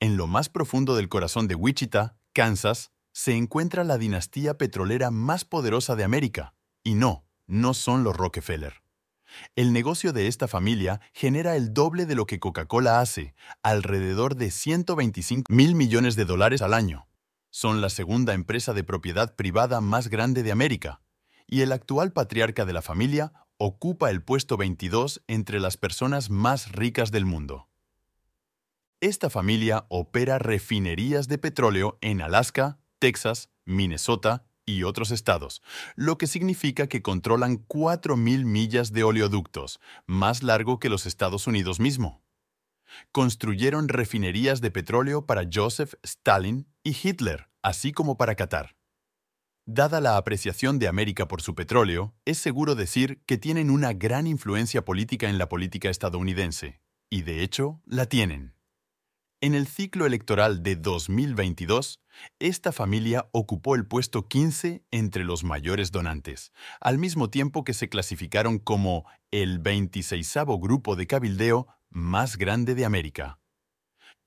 En lo más profundo del corazón de Wichita, Kansas, se encuentra la dinastía petrolera más poderosa de América. Y no son los Rockefeller. El negocio de esta familia genera el doble de lo que Coca-Cola hace, alrededor de 125 mil millones de dólares al año. Son la segunda empresa de propiedad privada más grande de América, y el actual patriarca de la familia ocupa el puesto 22 entre las personas más ricas del mundo. Esta familia opera refinerías de petróleo en Alaska, Texas, Minnesota y otros estados, lo que significa que controlan 4.000 millas de oleoductos, más largo que los Estados Unidos mismo. Construyeron refinerías de petróleo para Joseph Stalin y Hitler, así como para Qatar. Dada la apreciación de América por su petróleo, es seguro decir que tienen una gran influencia política en la política estadounidense, y de hecho, la tienen. En el ciclo electoral de 2022, esta familia ocupó el puesto 15 entre los mayores donantes, al mismo tiempo que se clasificaron como el 26º grupo de cabildeo más grande de América.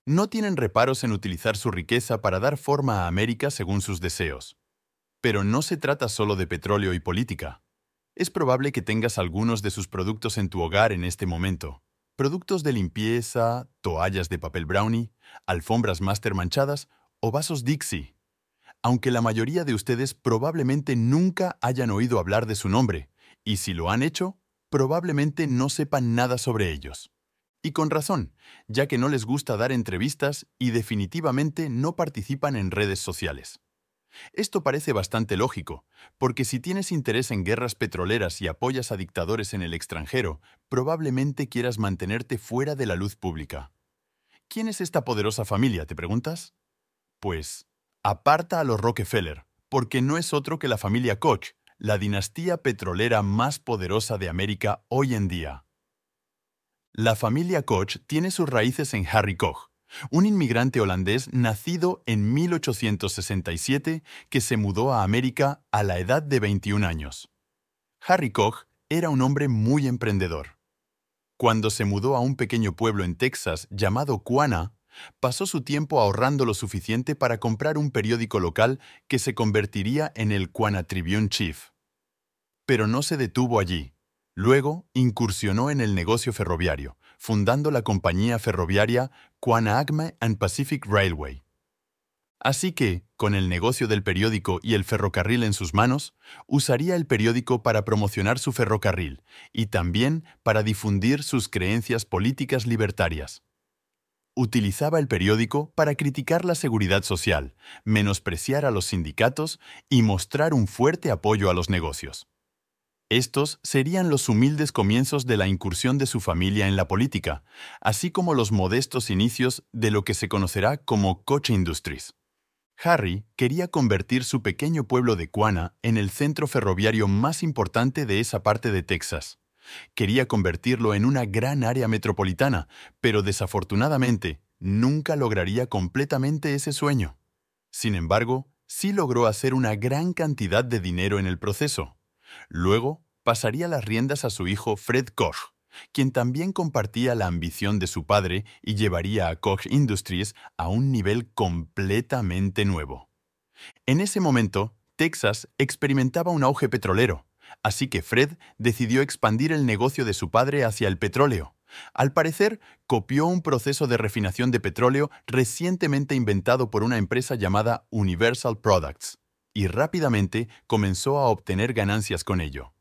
No tienen reparos en utilizar su riqueza para dar forma a América según sus deseos. Pero no se trata solo de petróleo y política. Es probable que tengas algunos de sus productos en tu hogar en este momento. Productos de limpieza, toallas de papel brownie, alfombras máster manchadas o vasos Dixie. Aunque la mayoría de ustedes probablemente nunca hayan oído hablar de su nombre, y si lo han hecho, probablemente no sepan nada sobre ellos. Y con razón, ya que no les gusta dar entrevistas y definitivamente no participan en redes sociales. Esto parece bastante lógico, porque si tienes interés en guerras petroleras y apoyas a dictadores en el extranjero, probablemente quieras mantenerte fuera de la luz pública. ¿Quién es esta poderosa familia, te preguntas? Pues, aparta a los Rockefeller, porque no es otro que la familia Koch, la dinastía petrolera más poderosa de América hoy en día. La familia Koch tiene sus raíces en Harry Koch, un inmigrante holandés nacido en 1867 que se mudó a América a la edad de 21 años. Harry Koch era un hombre muy emprendedor. Cuando se mudó a un pequeño pueblo en Texas llamado Quanah, pasó su tiempo ahorrando lo suficiente para comprar un periódico local que se convertiría en el Quanah Tribune Chief. Pero no se detuvo allí. Luego incursionó en el negocio ferroviario, fundando la compañía ferroviaria Quanah and Pacific Railway. Así que, con el negocio del periódico y el ferrocarril en sus manos, usaría el periódico para promocionar su ferrocarril y también para difundir sus creencias políticas libertarias. Utilizaba el periódico para criticar la seguridad social, menospreciar a los sindicatos y mostrar un fuerte apoyo a los negocios. Estos serían los humildes comienzos de la incursión de su familia en la política, así como los modestos inicios de lo que se conocerá como Koch Industries. Harry quería convertir su pequeño pueblo de Quanah en el centro ferroviario más importante de esa parte de Texas. Quería convertirlo en una gran área metropolitana, pero desafortunadamente nunca lograría completamente ese sueño. Sin embargo, sí logró hacer una gran cantidad de dinero en el proceso. Luego, pasaría las riendas a su hijo Fred Koch, quien también compartía la ambición de su padre y llevaría a Koch Industries a un nivel completamente nuevo. En ese momento, Texas experimentaba un auge petrolero, así que Fred decidió expandir el negocio de su padre hacia el petróleo. Al parecer, copió un proceso de refinación de petróleo recientemente inventado por una empresa llamada Universal Products, y rápidamente comenzó a obtener ganancias con ello.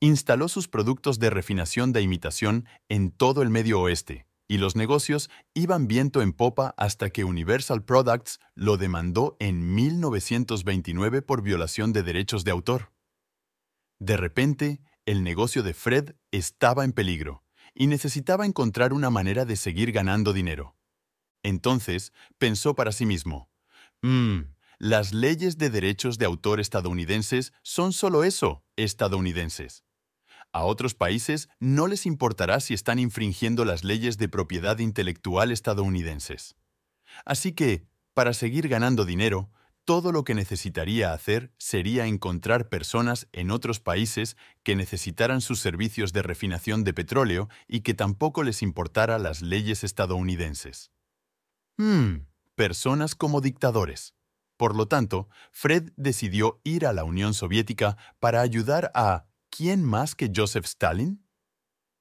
Instaló sus productos de refinación de imitación en todo el Medio Oeste, y los negocios iban viento en popa hasta que Universal Products lo demandó en 1929 por violación de derechos de autor. De repente, el negocio de Fred estaba en peligro, y necesitaba encontrar una manera de seguir ganando dinero. Entonces, pensó para sí mismo, las leyes de derechos de autor estadounidenses son solo eso, estadounidenses. A otros países no les importará si están infringiendo las leyes de propiedad intelectual estadounidenses. Así que, para seguir ganando dinero, todo lo que necesitaría hacer sería encontrar personas en otros países que necesitaran sus servicios de refinación de petróleo y que tampoco les importara las leyes estadounidenses. Hmm, personas como dictadores. Por lo tanto, Fred decidió ir a la Unión Soviética para ayudar a ¿quién más que Joseph Stalin?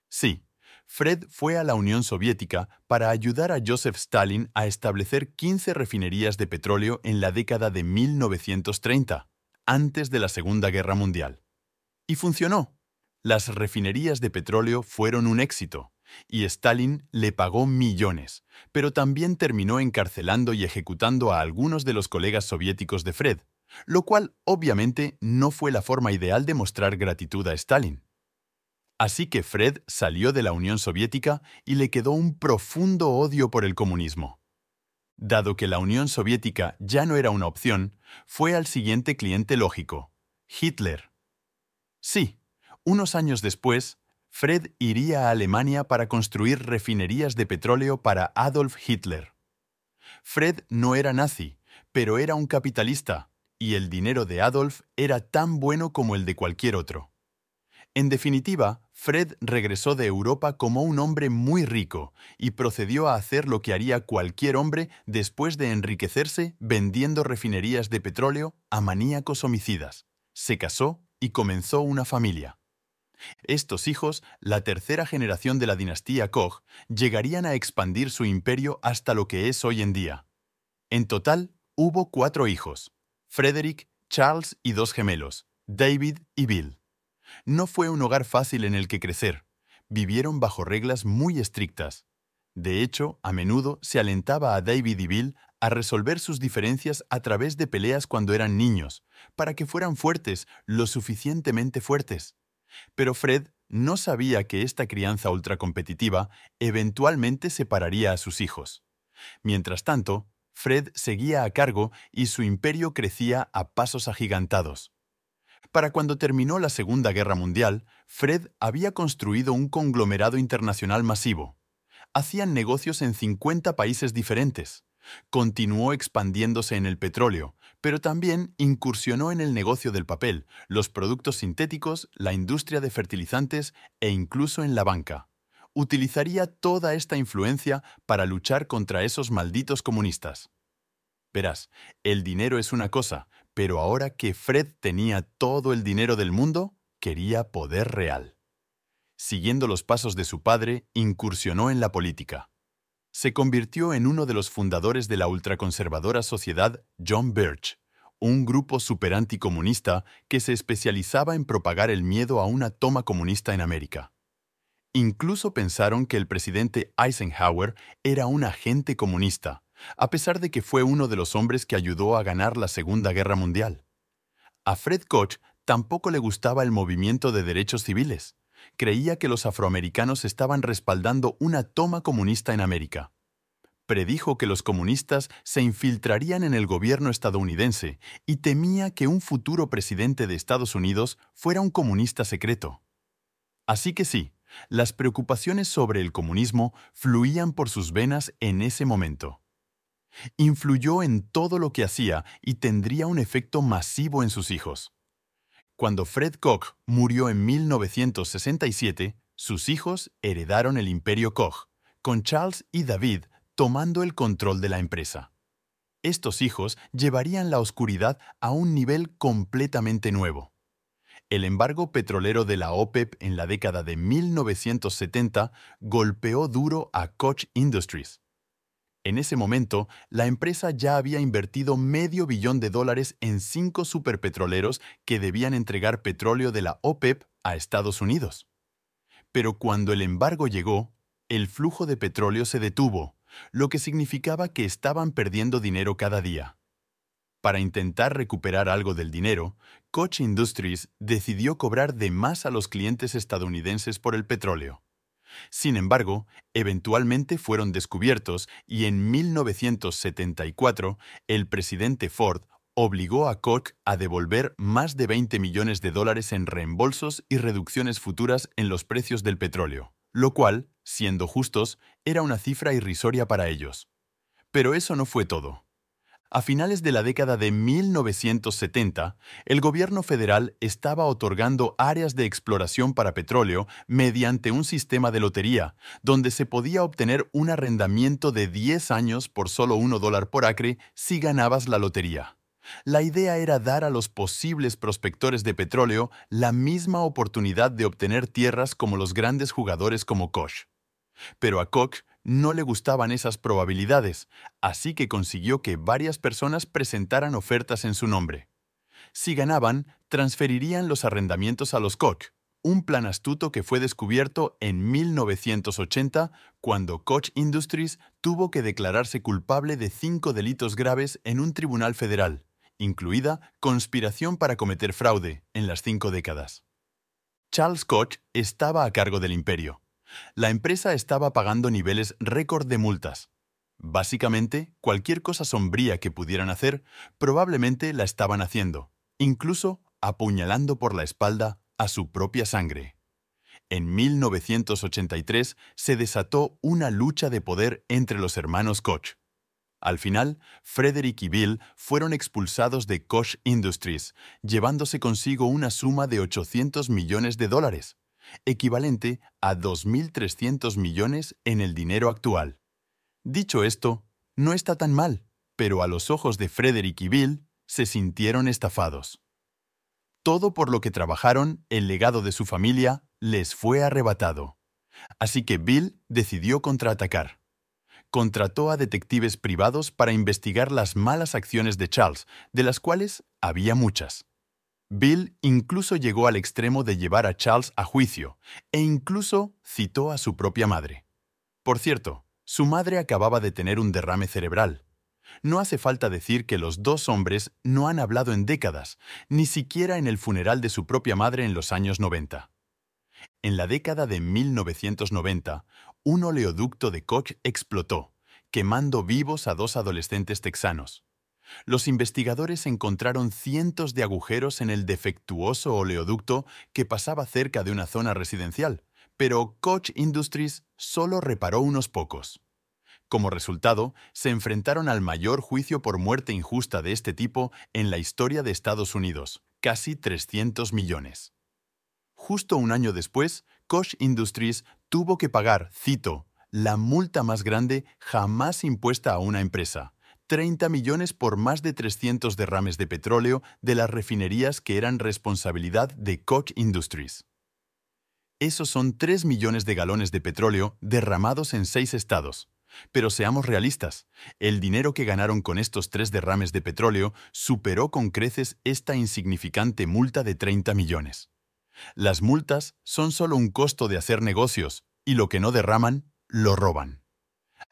Sí, Fred fue a la Unión Soviética para ayudar a Joseph Stalin a establecer 15 refinerías de petróleo en la década de 1930, antes de la Segunda Guerra Mundial. Y funcionó. Las refinerías de petróleo fueron un éxito, y Stalin le pagó millones, pero también terminó encarcelando y ejecutando a algunos de los colegas soviéticos de Fred, lo cual obviamente no fue la forma ideal de mostrar gratitud a Stalin. Así que Fred salió de la Unión Soviética y le quedó un profundo odio por el comunismo. Dado que la Unión Soviética ya no era una opción, fue al siguiente cliente lógico, Hitler. Sí, unos años después, Fred iría a Alemania para construir refinerías de petróleo para Adolf Hitler. Fred no era nazi, pero era un capitalista, y el dinero de Adolf era tan bueno como el de cualquier otro. En definitiva, Fred regresó de Europa como un hombre muy rico y procedió a hacer lo que haría cualquier hombre después de enriquecerse vendiendo refinerías de petróleo a maníacos homicidas. Se casó y comenzó una familia. Estos hijos, la tercera generación de la dinastía Koch, llegarían a expandir su imperio hasta lo que es hoy en día. En total, hubo 4 hijos: Frederick, Charles y 2 gemelos, David y Bill. No fue un hogar fácil en el que crecer. Vivieron bajo reglas muy estrictas. De hecho, a menudo se alentaba a David y Bill a resolver sus diferencias a través de peleas cuando eran niños, para que fueran fuertes, lo suficientemente fuertes. Pero Fred no sabía que esta crianza ultracompetitiva eventualmente separaría a sus hijos. Mientras tanto, Fred seguía a cargo y su imperio crecía a pasos agigantados. Para cuando terminó la Segunda Guerra Mundial, Fred había construido un conglomerado internacional masivo. Hacían negocios en 50 países diferentes. Continuó expandiéndose en el petróleo, pero también incursionó en el negocio del papel, los productos sintéticos, la industria de fertilizantes e incluso en la banca. Utilizaría toda esta influencia para luchar contra esos malditos comunistas. Verás, el dinero es una cosa, pero ahora que Fred tenía todo el dinero del mundo, quería poder real. Siguiendo los pasos de su padre, incursionó en la política. Se convirtió en uno de los fundadores de la ultraconservadora sociedad John Birch, un grupo superanticomunista que se especializaba en propagar el miedo a una toma comunista en América. Incluso pensaron que el presidente Eisenhower era un agente comunista, a pesar de que fue uno de los hombres que ayudó a ganar la Segunda Guerra Mundial. A Fred Koch tampoco le gustaba el movimiento de derechos civiles. Creía que los afroamericanos estaban respaldando una toma comunista en América. Predijo que los comunistas se infiltrarían en el gobierno estadounidense y temía que un futuro presidente de Estados Unidos fuera un comunista secreto. Así que sí, las preocupaciones sobre el comunismo fluían por sus venas en ese momento. Influyó en todo lo que hacía y tendría un efecto masivo en sus hijos. Cuando Fred Koch murió en 1967, sus hijos heredaron el imperio Koch, con Charles y David tomando el control de la empresa. Estos hijos llevarían la oscuridad a un nivel completamente nuevo. El embargo petrolero de la OPEP en la década de 1970 golpeó duro a Koch Industries. En ese momento, la empresa ya había invertido $500 millones en 5 superpetroleros que debían entregar petróleo de la OPEP a Estados Unidos. Pero cuando el embargo llegó, el flujo de petróleo se detuvo, lo que significaba que estaban perdiendo dinero cada día. Para intentar recuperar algo del dinero, Koch Industries decidió cobrar de más a los clientes estadounidenses por el petróleo. Sin embargo, eventualmente fueron descubiertos y en 1974 el presidente Ford obligó a Koch a devolver más de $20 millones en reembolsos y reducciones futuras en los precios del petróleo, lo cual, siendo justos, era una cifra irrisoria para ellos. Pero eso no fue todo. A finales de la década de 1970, el gobierno federal estaba otorgando áreas de exploración para petróleo mediante un sistema de lotería, donde se podía obtener un arrendamiento de 10 años por solo $1 por acre si ganabas la lotería. La idea era dar a los posibles prospectores de petróleo la misma oportunidad de obtener tierras como los grandes jugadores como Koch. Pero a Koch no le gustaban esas probabilidades, así que consiguió que varias personas presentaran ofertas en su nombre. Si ganaban, transferirían los arrendamientos a los Koch, un plan astuto que fue descubierto en 1980 cuando Koch Industries tuvo que declararse culpable de 5 delitos graves en un tribunal federal, incluida conspiración para cometer fraude en las 5 décadas. Charles Koch estaba a cargo del imperio. La empresa estaba pagando niveles récord de multas. Básicamente, cualquier cosa sombría que pudieran hacer, probablemente la estaban haciendo, incluso apuñalando por la espalda a su propia sangre. En 1983 se desató una lucha de poder entre los hermanos Koch. Al final, Frederick y Bill fueron expulsados de Koch Industries, llevándose consigo una suma de $800 millones, equivalente a 2.300 millones en el dinero actual. Dicho esto, no está tan mal, pero a los ojos de Frederick y Bill se sintieron estafados. Todo por lo que trabajaron, el legado de su familia les fue arrebatado. Así que Bill decidió contraatacar. Contrató a detectives privados para investigar las malas acciones de Charles, de las cuales había muchas. Bill incluso llegó al extremo de llevar a Charles a juicio e incluso citó a su propia madre. Por cierto, su madre acababa de tener un derrame cerebral. No hace falta decir que los dos hombres no han hablado en décadas, ni siquiera en el funeral de su propia madre en los años 90. En la década de 1990, un oleoducto de Koch explotó, quemando vivos a 2 adolescentes texanos. Los investigadores encontraron cientos de agujeros en el defectuoso oleoducto que pasaba cerca de una zona residencial, pero Koch Industries solo reparó unos pocos. Como resultado, se enfrentaron al mayor juicio por muerte injusta de este tipo en la historia de Estados Unidos, casi 300 millones. Justo un año después, Koch Industries tuvo que pagar, cito, la multa más grande jamás impuesta a una empresa, 30 millones por más de 300 derrames de petróleo de las refinerías que eran responsabilidad de Koch Industries. Esos son 3 millones de galones de petróleo derramados en 6 estados. Pero seamos realistas, el dinero que ganaron con estos 3 derrames de petróleo superó con creces esta insignificante multa de 30 millones. Las multas son solo un costo de hacer negocios, y lo que no derraman, lo roban.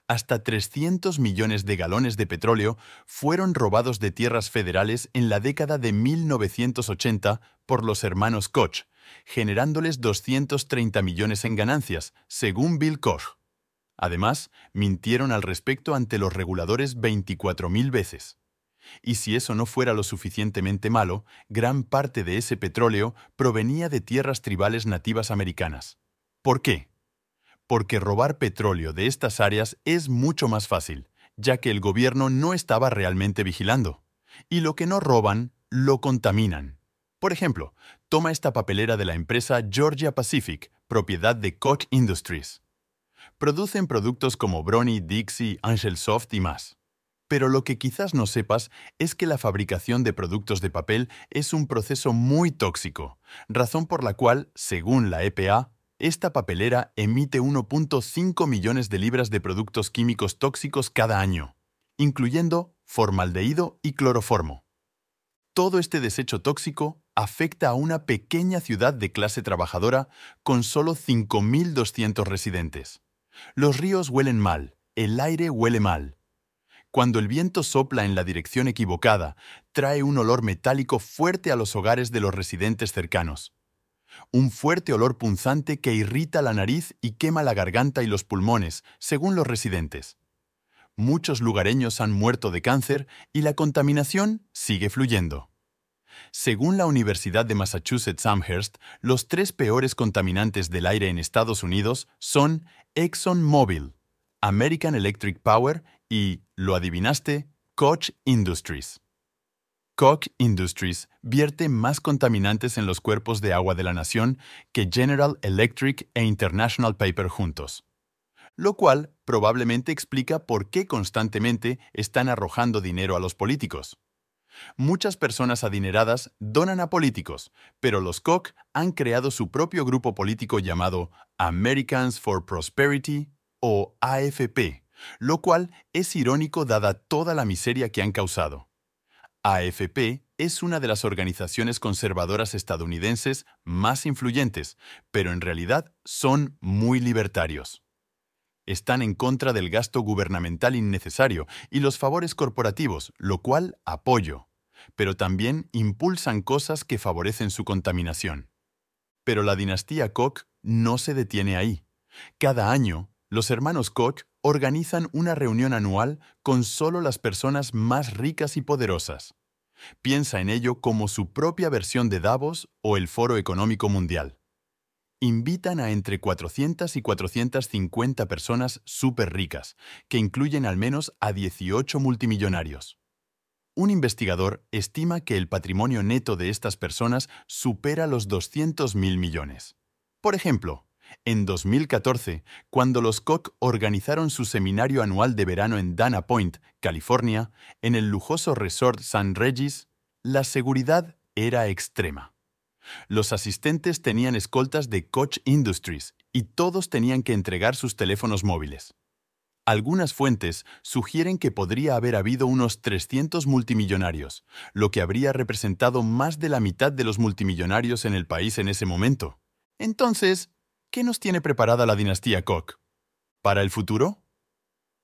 Hasta 300 millones de galones de petróleo fueron robados de tierras federales en la década de 1980 por los hermanos Koch, generándoles 230 millones en ganancias, según Bill Koch. Además, mintieron al respecto ante los reguladores 24.000 veces. Y si eso no fuera lo suficientemente malo, gran parte de ese petróleo provenía de tierras tribales nativas americanas. ¿Por qué? Porque robar petróleo de estas áreas es mucho más fácil, ya que el gobierno no estaba realmente vigilando. Y lo que no roban, lo contaminan. Por ejemplo, toma esta papelera de la empresa Georgia Pacific, propiedad de Koch Industries. Producen productos como Brony, Dixie, Angel Soft y más. Pero lo que quizás no sepas es que la fabricación de productos de papel es un proceso muy tóxico, razón por la cual, según la EPA, esta papelera emite 1.5 millones de libras de productos químicos tóxicos cada año, incluyendo formaldehído y cloroformo. Todo este desecho tóxico afecta a una pequeña ciudad de clase trabajadora con solo 5.200 residentes. Los ríos huelen mal, el aire huele mal. Cuando el viento sopla en la dirección equivocada, trae un olor metálico fuerte a los hogares de los residentes cercanos. Un fuerte olor punzante que irrita la nariz y quema la garganta y los pulmones, según los residentes. Muchos lugareños han muerto de cáncer y la contaminación sigue fluyendo. Según la Universidad de Massachusetts Amherst, los 3 peores contaminantes del aire en Estados Unidos son ExxonMobil, American Electric Power y, ¿lo adivinaste?, Koch Industries. Koch Industries vierte más contaminantes en los cuerpos de agua de la nación que General Electric e International Paper juntos, lo cual probablemente explica por qué constantemente están arrojando dinero a los políticos. Muchas personas adineradas donan a políticos, pero los Koch han creado su propio grupo político llamado Americans for Prosperity o AFP, lo cual es irónico dada toda la miseria que han causado. AFP es una de las organizaciones conservadoras estadounidenses más influyentes, pero en realidad son muy libertarios. Están en contra del gasto gubernamental innecesario y los favores corporativos, lo cual apoyo, pero también impulsan cosas que favorecen su contaminación. Pero la dinastía Koch no se detiene ahí. Cada año, los hermanos Koch organizan una reunión anual con solo las personas más ricas y poderosas. Piensa en ello como su propia versión de Davos o el Foro Económico Mundial. Invitan a entre 400 y 450 personas súper ricas, que incluyen al menos a 18 multimillonarios. Un investigador estima que el patrimonio neto de estas personas supera los 200.000 millones. Por ejemplo, en 2014, cuando los Koch organizaron su seminario anual de verano en Dana Point, California, en el lujoso resort St. Regis, la seguridad era extrema. Los asistentes tenían escoltas de Koch Industries y todos tenían que entregar sus teléfonos móviles. Algunas fuentes sugieren que podría haber habido unos 300 multimillonarios, lo que habría representado más de la mitad de los multimillonarios en el país en ese momento. Entonces, ¿qué nos tiene preparada la dinastía Koch? ¿Para el futuro?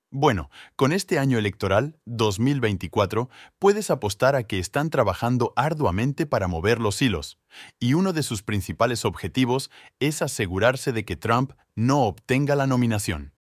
Bueno, con este año electoral, 2024, puedes apostar a que están trabajando arduamente para mover los hilos, y uno de sus principales objetivos es asegurarse de que Trump no obtenga la nominación.